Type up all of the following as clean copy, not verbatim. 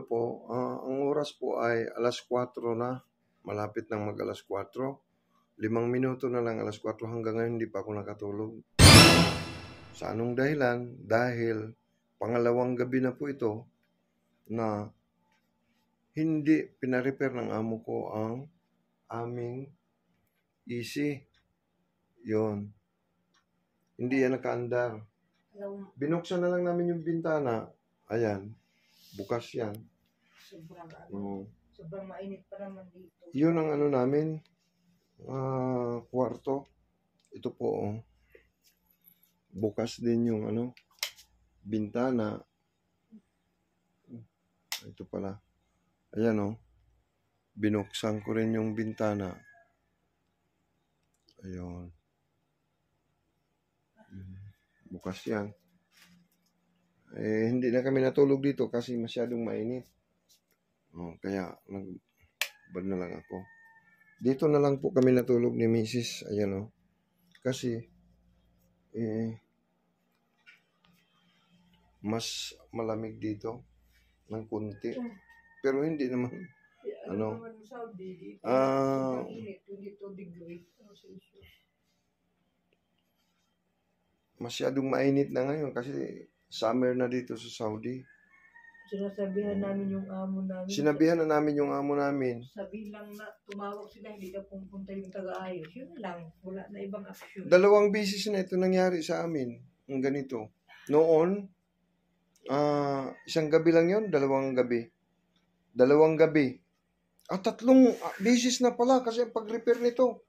hello po. Ang oras po ay 4:00 na. Malapit nang mag 4:00. 5 minuto na lang 4:00 hanggang ngayon hindi pa ako nakatulog. Sa anong dahilan? Dahil pangalawang gabi na po ito na hindi pina-repair ng amo ko ang aming AC. Yun. Hindi yan nakaandar. Binuksan na lang namin yung bintana. Ayan. Bukas yan. Sobrang mainit pa naman dito. Yun ang ano namin. Kwarto. Ito po. Bukas din yung bintana. Ito pala. Ayan binuksan ko rin yung bintana. Ayun. Bukas yan. Hindi na kami natulog dito kasi masyadong mainit. Kaya nagbad na lang ako. Dito na lang po kami natulog ni Mrs. Ayan Kasi mas malamig dito ng kunti. Pero hindi naman masyadong mainit na ngayon kasi summer na dito sa Saudi. Sinasabihan namin yung amo namin. Sinabihan na namin yung amo namin. Sabi lang na tumawag sila, hindi na pumunta yung taga-ayos. Yun lang, wala na ibang aksyon. 2 beses na ito nangyari sa amin. Ang ganito. Noon, isang gabi lang yun, 2 gabi. 2 gabi. 3 beses na pala kasi ang pag-repair nito.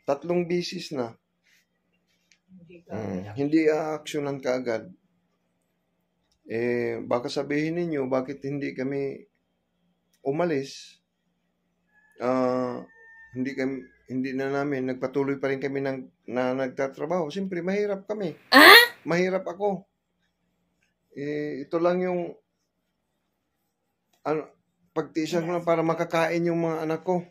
3 beses na. Hindi aaksyonan kaagad. Baka sabihin ninyo, bakit hindi kami umalis? Hindi na namin, nagpatuloy pa rin kami na nagtatrabaho. Siyempre, mahirap kami. Mahirap ako. Ito lang yung pagtiisan ko lang para makakain yung mga anak ko.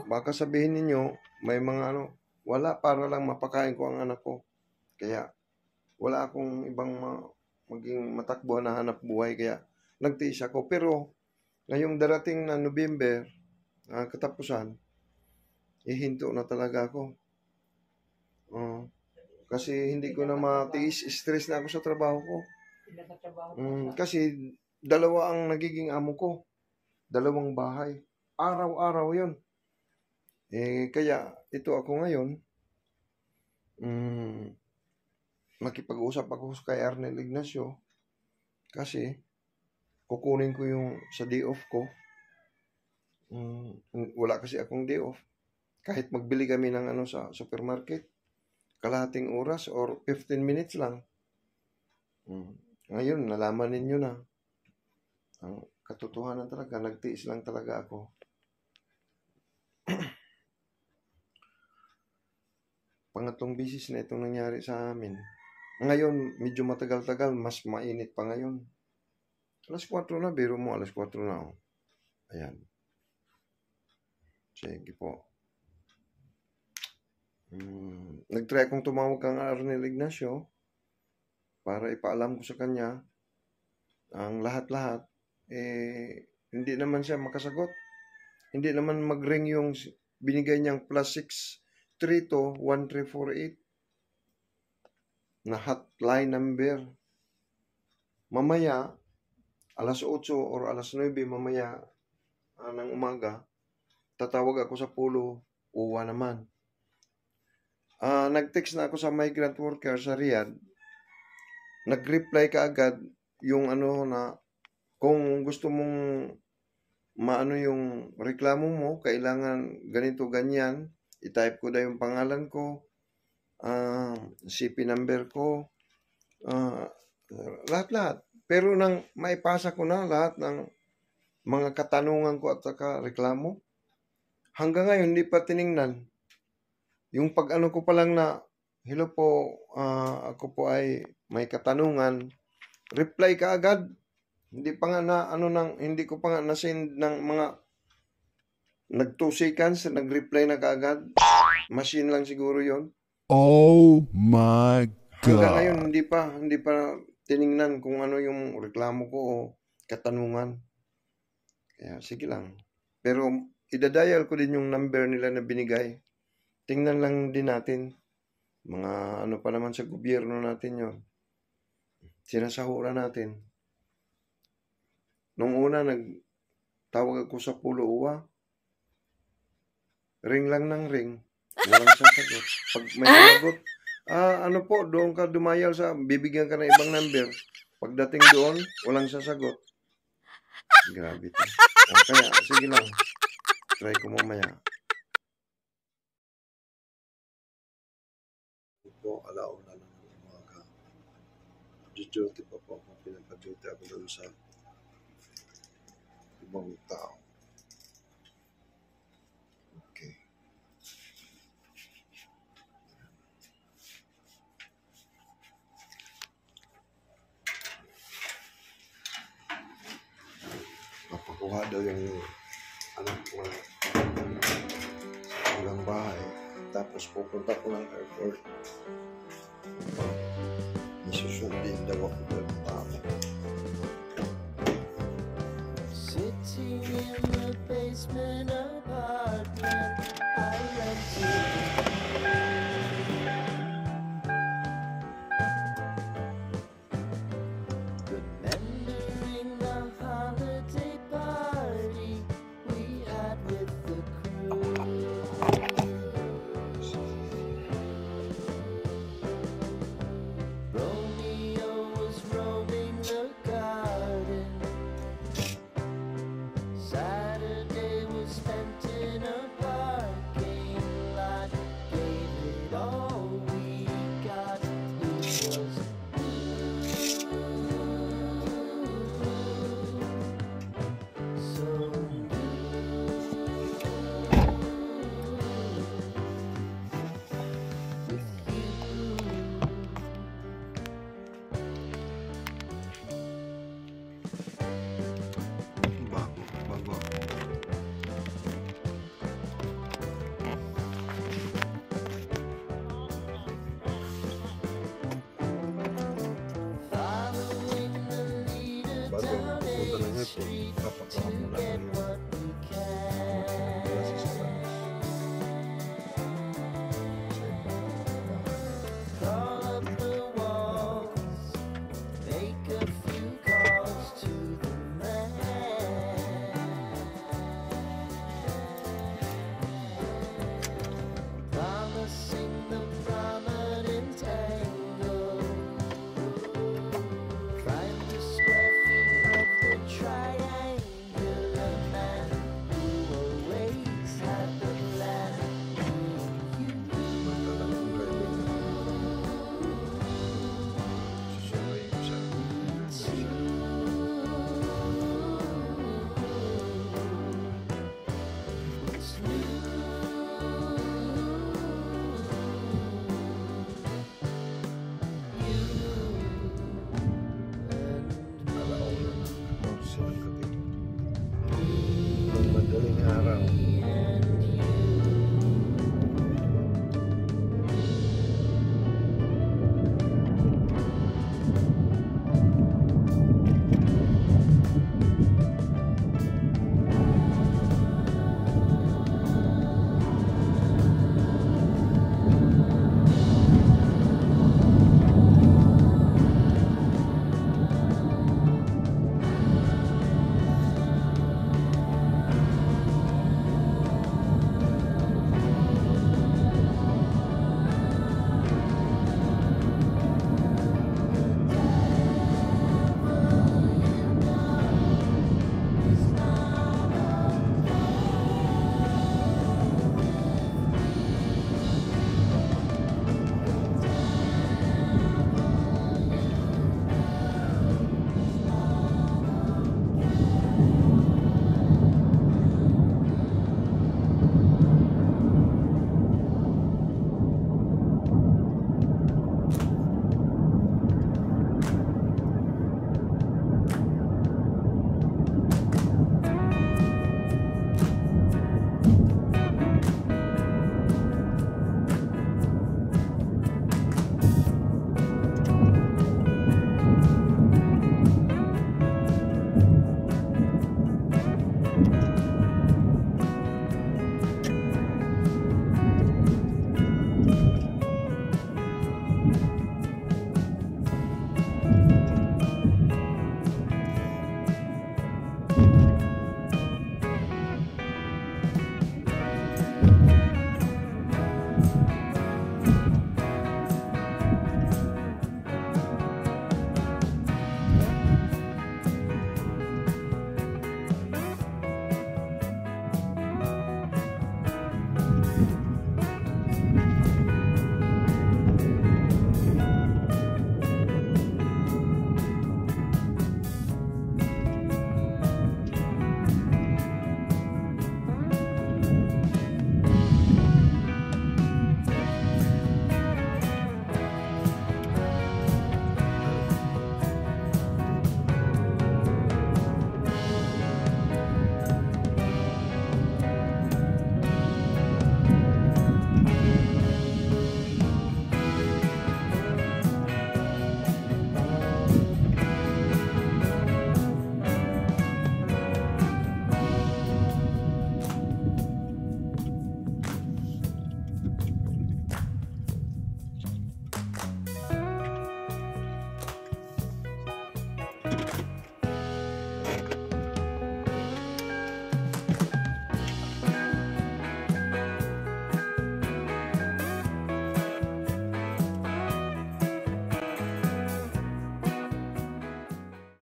Baka sabihin ninyo, may mga wala, para lang mapakain ko ang anak ko. Kaya, wala akong ibang maging matakbo na hanap buhay. Kaya, nagtiis ako. Pero, ngayong darating na November, katapusan, ihinto na talaga ako. Kasi hindi ko na matiis. Stress na ako sa trabaho ko. Kasi, 2 ang nagiging amo ko. 2 bahay. Araw-araw yun. Kaya, ito ako ngayon, makipag-usap ako kay Arnel Ignacio kasi kukunin ko yung sa day off ko. Wala kasi akong day off. Kahit magbili kami ng sa supermarket, kalahating oras or 15 minutes lang. Ngayon, nalaman ninyo na. Ang katotohanan talaga, nagtiis lang talaga ako. Pangatlong beses na itong nangyari sa amin. Ngayon, medyo matagal-tagal, mas mainit pa ngayon. 4:00 na, biro mo, 4:00 na. Ayan. Sige po. Nag-try akong tumawag kang Arnel Ignacio para ipaalam ko sa kanya ang lahat-lahat. Hindi naman siya makasagot. Hindi naman mag-ring yung binigay niyang +632 1348 na hotline number. Mamaya, 8:00 or 9:00 mamaya ng umaga, tatawag ako sa Polo, uwa naman. Nag-text na ako sa migrant worker sa Riyadh. Nag-reply ka agad yung na kung gusto mong yung reklamo mo, kailangan ganito, ganyan. I-type ko na yung pangalan ko, CP number ko, lahat-lahat. Pero nang maipasa ko na lahat ng mga katanungan ko at saka reklamo, hanggang ngayon hindi pa tiningnan. Yung pag-ano ko pa lang na, hello po, ako po ay may katanungan, reply ka agad. Hindi pa nga hindi ko pa nga na-send ng mga nag 2 seconds, nag-reply na kaagad. Machine lang siguro yon. Oh my God. Hanggang ngayon, hindi pa tiningnan kung ano yung reklamo ko o katanungan. Kaya sige lang. Pero idadial ko din yung number nila na binigay. Tingnan lang din natin. Mga ano pa naman sa gobyerno natin yon. Sinasahura natin. Nung una, nagtawag ako sa Pulo Uwa. Ring lang ng ring. Walang sasagot. Pag may sinagot, ano po, doon ka dumayal sa, bibigyan ka ng ibang number. Pagdating doon, walang sasagot. Grabe to. Kaya, sige lang. Try ko mamaya. Po, alauna lang ng umaga. Duty pa po ako. Pinagpa-duty ako doon sa ibang tao. Okay. Papakuha daw yung anak ko sa ulang bahay. Tapos pupunta ko ng airport. Isusundin daw ako doon.